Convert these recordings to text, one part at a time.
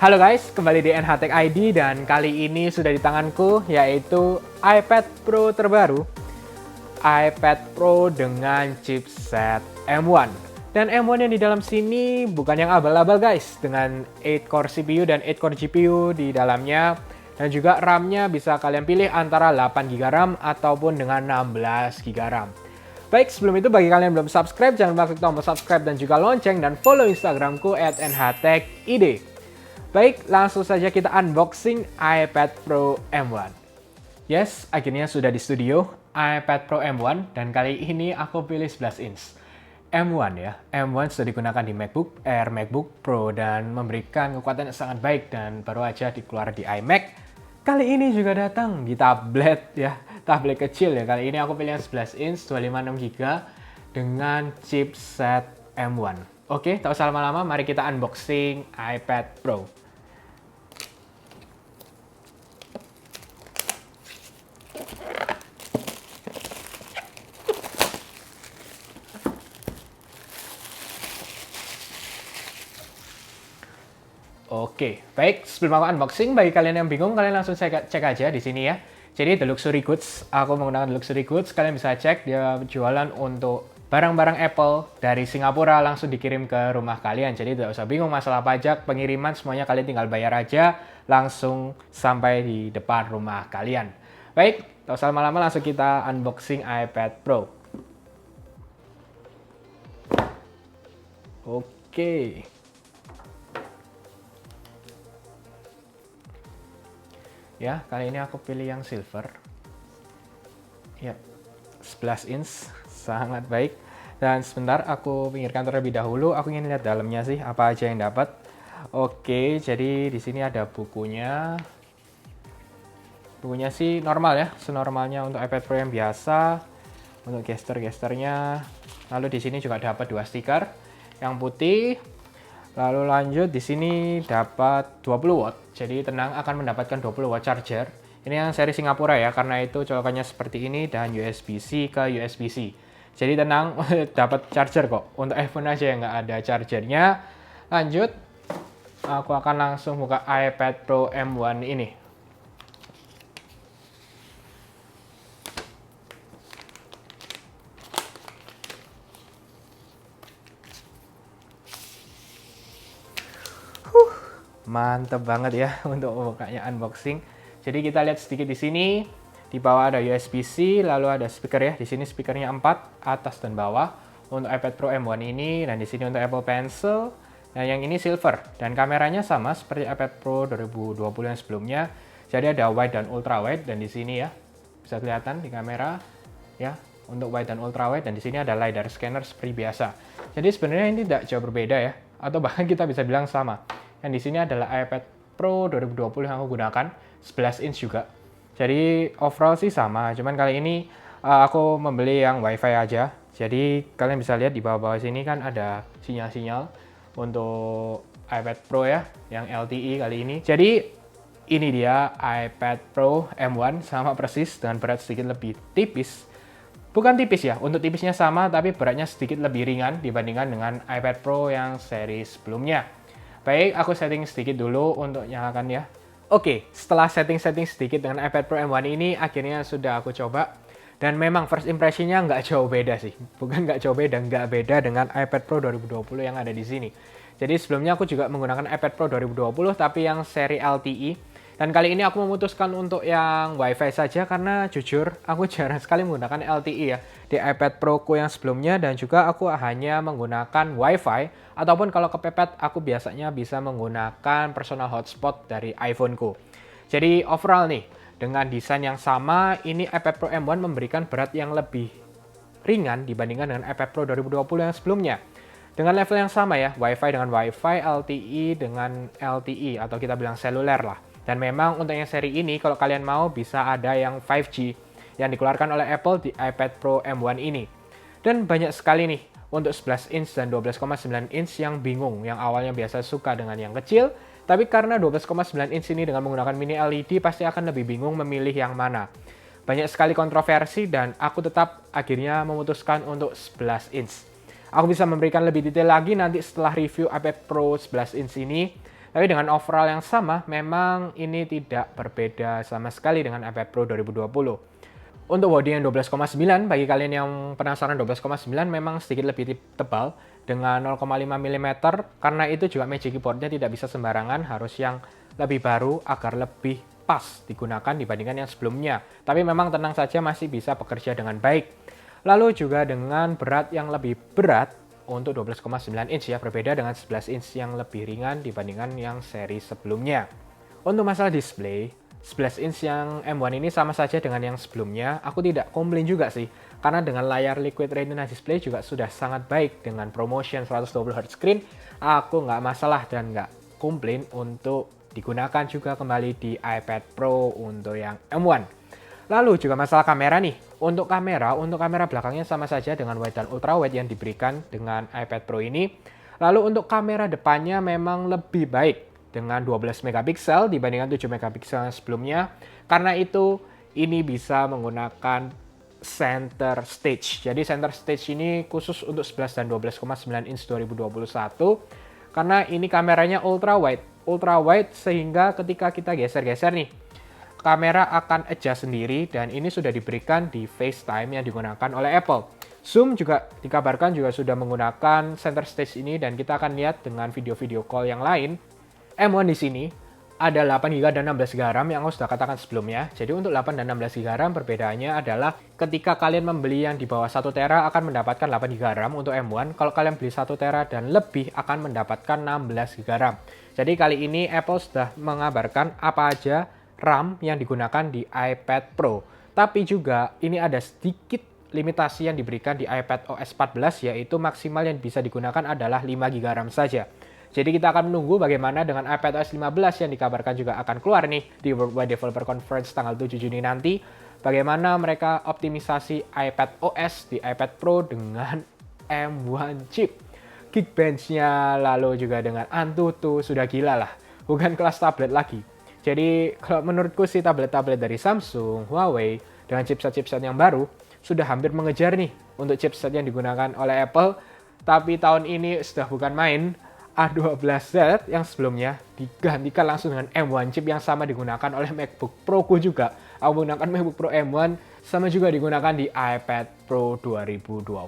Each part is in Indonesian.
Halo guys, kembali di NH Tech ID dan kali ini sudah di tanganku yaitu iPad Pro terbaru, iPad Pro dengan chipset M1. Dan M1 yang di dalam sini bukan yang abal-abal guys, dengan 8 core CPU dan 8 core GPU di dalamnya. Dan juga RAM-nya bisa kalian pilih antara 8 GB RAM ataupun dengan 16 GB RAM. Baik, sebelum itu bagi kalian yang belum subscribe, jangan lupa klik tombol subscribe dan juga lonceng dan follow Instagramku @nhtechid. Baik, langsung saja kita unboxing iPad Pro M1. Yes, akhirnya sudah di studio iPad Pro M1 dan kali ini aku pilih 11 inch. M1 ya, M1 sudah digunakan di MacBook Air, MacBook Pro dan memberikan kekuatan yang sangat baik dan baru aja dikeluar di iMac. Kali ini juga datang di tablet ya, tablet kecil ya. Kali ini aku pilih yang 11 inch 256GB dengan chipset M1. Oke, tak usah lama-lama, mari kita unboxing iPad Pro. Oke, baik. Sebelum aku unboxing, bagi kalian yang bingung, kalian langsung cek aja di sini ya. Jadi The Luxury Goods, aku menggunakan The Luxury Goods. Kalian bisa cek, dia jualan untuk barang-barang Apple dari Singapura langsung dikirim ke rumah kalian. Jadi tidak usah bingung masalah pajak, pengiriman, semuanya kalian tinggal bayar aja langsung sampai di depan rumah kalian. Baik, tak usah lama-lama, langsung kita unboxing iPad Pro. Oke. Ya, kali ini aku pilih yang silver. Ya, 11 inch, sangat baik. Dan sebentar, aku pinggirkan terlebih dahulu. Aku ingin lihat dalamnya sih, apa aja yang dapat. Oke, jadi di sini ada bukunya. Bukunya sih normal ya, senormalnya untuk iPad Pro yang biasa. Untuk gesture-gesturnya. Lalu di sini juga dapat 2 stiker. Yang putih. Lalu lanjut di sini dapat 20 watt. Jadi tenang, akan mendapatkan 20 watt charger. Ini yang seri Singapura ya, karena itu colokannya seperti ini dan USB-C ke USB-C. Jadi tenang, dapat charger kok. Untuk iPhone aja yang nggak ada chargernya. Lanjut, aku akan langsung buka iPad Pro M1 ini. Mantep banget ya untuk bukanya unboxing. Jadi kita lihat sedikit di sini. Di bawah ada USB-C, lalu ada speaker ya. Di sini speakernya 4, atas dan bawah untuk iPad Pro M1 ini, dan di sini untuk Apple Pencil. Nah, yang ini silver dan kameranya sama seperti iPad Pro 2020 yang sebelumnya. Jadi ada wide dan ultra wide, dan di sini ya bisa kelihatan di kamera ya untuk wide dan ultra wide, dan di sini ada LiDAR scanner seperti biasa. Jadi sebenarnya ini tidak jauh berbeda ya, atau bahkan kita bisa bilang sama. Yang di sini adalah iPad Pro 2020 yang aku gunakan, 11 inch juga. Jadi overall sih sama, cuman kali ini aku membeli yang WiFi aja. Jadi kalian bisa lihat di bawah-bawah sini kan ada sinyal-sinyal untuk iPad Pro ya, yang LTE kali ini. Jadi ini dia iPad Pro M1, sama persis dengan berat sedikit lebih tipis. Bukan tipis ya, untuk tipisnya sama, tapi beratnya sedikit lebih ringan dibandingkan dengan iPad Pro yang seri sebelumnya. Baik, aku setting sedikit dulu untuk nyalakan ya. Oke, setelah setting-setting sedikit dengan iPad Pro M1 ini, akhirnya sudah aku coba. Dan memang first impression-nya nggak jauh beda sih. Bukan nggak jauh beda, nggak beda dengan iPad Pro 2020 yang ada di sini. Jadi sebelumnya aku juga menggunakan iPad Pro 2020, tapi yang seri LTE. Dan kali ini aku memutuskan untuk yang WiFi saja karena jujur aku jarang sekali menggunakan LTE ya di iPad Pro-ku yang sebelumnya, dan juga aku hanya menggunakan WiFi ataupun kalau kepepet aku biasanya bisa menggunakan personal hotspot dari iPhone-ku. Jadi overall nih, dengan desain yang sama, ini iPad Pro M1 memberikan berat yang lebih ringan dibandingkan dengan iPad Pro 2020 yang sebelumnya. Dengan level yang sama ya, WiFi dengan WiFi, LTE dengan LTE atau kita bilang seluler lah. Dan memang untuk yang seri ini, kalau kalian mau bisa ada yang 5G yang dikeluarkan oleh Apple di iPad Pro M1 ini. Dan banyak sekali nih untuk 11 inch dan 12,9 inch yang bingung, yang awalnya biasa suka dengan yang kecil, tapi karena 12,9 inch ini dengan menggunakan mini LED pasti akan lebih bingung memilih yang mana. Banyak sekali kontroversi dan aku tetap akhirnya memutuskan untuk 11 inch. Aku bisa memberikan lebih detail lagi nanti setelah review iPad Pro 11 inch ini. Tapi dengan overall yang sama, memang ini tidak berbeda sama sekali dengan iPad Pro 2020. Untuk bodi yang 12,9, bagi kalian yang penasaran 12,9 memang sedikit lebih tebal dengan 0,5 mm, karena itu juga Magic Keyboard-nya tidak bisa sembarangan, harus yang lebih baru agar lebih pas digunakan dibandingkan yang sebelumnya. Tapi memang tenang saja masih bisa bekerja dengan baik. Lalu juga dengan berat yang lebih berat untuk 12,9 inch ya, berbeda dengan 11 inch yang lebih ringan dibandingkan yang seri sebelumnya. Untuk masalah display, 11 inch yang M1 ini sama saja dengan yang sebelumnya. Aku tidak komplain juga sih, karena dengan layar Liquid Retina display juga sudah sangat baik dengan ProMotion 120Hz screen. Aku nggak masalah dan nggak komplain untuk digunakan juga kembali di iPad Pro untuk yang M1. Lalu juga masalah kamera nih. Untuk kamera belakangnya sama saja dengan wide dan ultra wide yang diberikan dengan iPad Pro ini. Lalu untuk kamera depannya memang lebih baik dengan 12 megapiksel dibandingkan 7 megapiksel sebelumnya. Karena itu ini bisa menggunakan center stage. Jadi center stage ini khusus untuk 11 dan 12,9 inch 2021. Karena ini kameranya ultra wide sehingga ketika kita geser-geser nih, kamera akan adjust sendiri dan ini sudah diberikan di FaceTime yang digunakan oleh Apple. Zoom juga dikabarkan juga sudah menggunakan center stage ini dan kita akan lihat dengan video-video call yang lain. M1 di sini ada 8GB dan 16GB RAM yang aku sudah katakan sebelumnya. Jadi untuk 8 dan 16GB RAM perbedaannya adalah ketika kalian membeli yang di bawah 1TB akan mendapatkan 8GB RAM untuk M1. Kalau kalian beli 1TB dan lebih akan mendapatkan 16GB RAM. Jadi kali ini Apple sudah mengabarkan apa aja RAM yang digunakan di iPad Pro. Tapi juga ini ada sedikit limitasi yang diberikan di iPad OS 14, yaitu maksimal yang bisa digunakan adalah 5GB RAM saja. Jadi kita akan menunggu bagaimana dengan iPad OS 15 yang dikabarkan juga akan keluar nih di Worldwide Developer Conference tanggal 7 Juni nanti. Bagaimana mereka optimisasi iPad OS di iPad Pro dengan M1 chip. Geekbench-nya lalu juga dengan Antutu sudah gila lah. Bukan kelas tablet lagi. Jadi kalau menurutku sih tablet-tablet dari Samsung, Huawei dengan chipset-chipset yang baru sudah hampir mengejar nih untuk chipset yang digunakan oleh Apple. Tapi tahun ini sudah bukan main. A12Z yang sebelumnya digantikan langsung dengan M1 chip yang sama digunakan oleh MacBook Pro-ku juga. Aku menggunakan MacBook Pro M1 sama juga digunakan di iPad Pro 2021.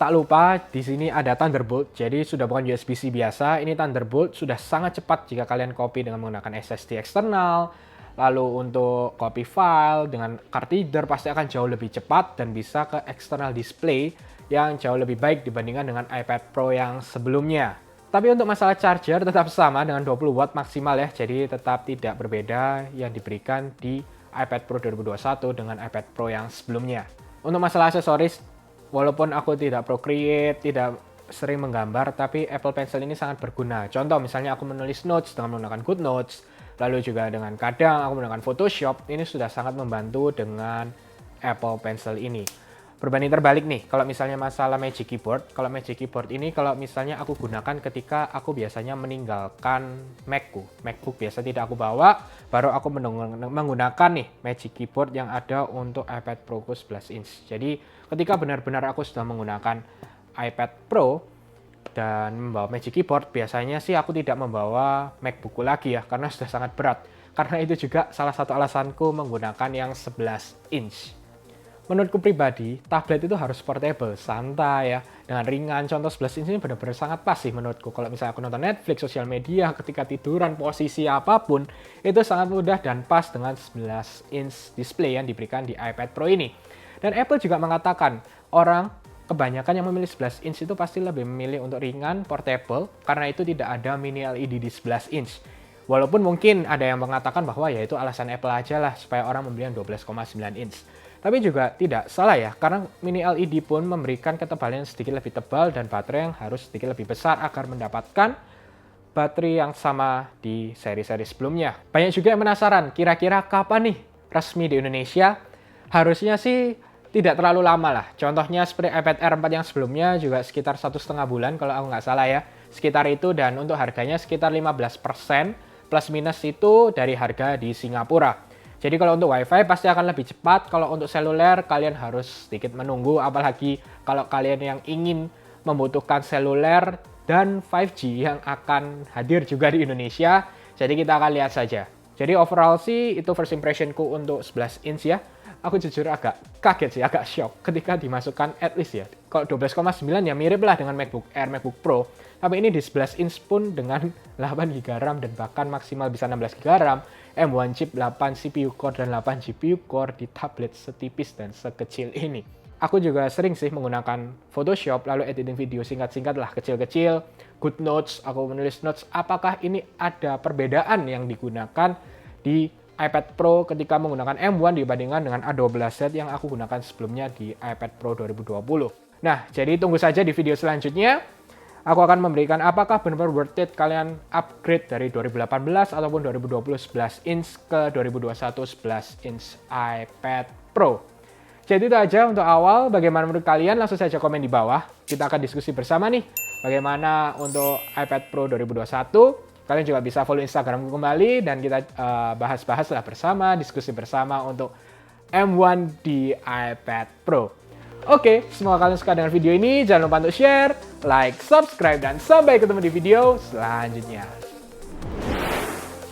Tak lupa di sini ada Thunderbolt, jadi sudah bukan USB-C biasa, ini Thunderbolt sudah sangat cepat jika kalian copy dengan menggunakan SSD eksternal. Lalu untuk copy file dengan card reader pasti akan jauh lebih cepat dan bisa ke external display yang jauh lebih baik dibandingkan dengan iPad Pro yang sebelumnya. Tapi untuk masalah charger tetap sama dengan 20 watt maksimal ya, jadi tetap tidak berbeda yang diberikan di iPad Pro 2021 dengan iPad Pro yang sebelumnya. Untuk masalah aksesoris, walaupun aku tidak Procreate, tidak sering menggambar, tapi Apple Pencil ini sangat berguna. Contoh misalnya aku menulis notes dengan menggunakan GoodNotes, lalu juga dengan kadang aku menggunakan Photoshop, ini sudah sangat membantu dengan Apple Pencil ini. Berbanding terbalik nih, kalau misalnya masalah Magic Keyboard, kalau Magic Keyboard ini kalau misalnya aku gunakan ketika aku biasanya meninggalkan Macku. MacBook biasa tidak aku bawa, baru aku menggunakan nih Magic Keyboard yang ada untuk iPad Pro 11 inch. Jadi ketika benar-benar aku sudah menggunakan iPad Pro dan membawa Magic Keyboard, biasanya sih aku tidak membawa MacBookku lagi ya, karena sudah sangat berat. Karena itu juga salah satu alasanku menggunakan yang 11 inch. Menurutku pribadi, tablet itu harus portable, santai ya, dengan ringan. Contoh 11 inch ini benar-benar sangat pas sih menurutku. Kalau misalnya aku nonton Netflix, sosial media, ketika tiduran, posisi apapun, itu sangat mudah dan pas dengan 11 inch display yang diberikan di iPad Pro ini. Dan Apple juga mengatakan, kebanyakan yang memilih 11 inch itu pasti lebih memilih untuk ringan, portable, karena itu tidak ada mini LED di 11 inch. Walaupun mungkin ada yang mengatakan bahwa ya itu alasan Apple aja lah, supaya orang membeli yang 12,9 inch. Tapi juga tidak salah ya, karena mini LED pun memberikan ketebalan yang sedikit lebih tebal dan baterai yang harus sedikit lebih besar agar mendapatkan baterai yang sama di seri-seri sebelumnya. Banyak juga yang penasaran, kira-kira kapan nih resmi di Indonesia? Harusnya sih tidak terlalu lama lah. Contohnya seperti iPad Air 4 yang sebelumnya juga sekitar 1,5 bulan kalau aku nggak salah ya. Sekitar itu, dan untuk harganya sekitar 15% plus minus itu dari harga di Singapura. Jadi kalau untuk WiFi pasti akan lebih cepat, kalau untuk seluler kalian harus sedikit menunggu, apalagi kalau kalian yang ingin membutuhkan seluler dan 5G yang akan hadir juga di Indonesia. Jadi kita akan lihat saja. Jadi overall sih itu first impressionku untuk 11 inch ya. Aku jujur agak kaget sih, agak shock ketika dimasukkan at least ya. Kalau 12,9 ya mirip lah dengan MacBook Air, MacBook Pro. Tapi ini di 11 inch pun dengan 8 GB RAM dan bahkan maksimal bisa 16 GB RAM, M1 chip, 8 CPU core dan 8 GPU core di tablet setipis dan sekecil ini. Aku juga sering sih menggunakan Photoshop lalu editing video singkat-singkat lah kecil-kecil, good notes, aku menulis notes. Apakah ini ada perbedaan yang digunakan di iPad Pro ketika menggunakan M1 dibandingkan dengan A12Z yang aku gunakan sebelumnya di iPad Pro 2020. Nah, jadi tunggu saja di video selanjutnya. Aku akan memberikan apakah benar-benar worth it kalian upgrade dari 2018 ataupun 2020 11 inch ke 2021 11 inch iPad Pro. Jadi itu aja untuk awal. Bagaimana menurut kalian? Langsung saja komen di bawah. Kita akan diskusi bersama nih. Bagaimana untuk iPad Pro 2021. Kalian juga bisa follow Instagramku kembali dan kita bahas-bahas lah bersama, diskusi bersama untuk M1 di iPad Pro. Oke, semoga kalian suka dengan video ini. Jangan lupa untuk share, like, subscribe, dan sampai ketemu di video selanjutnya.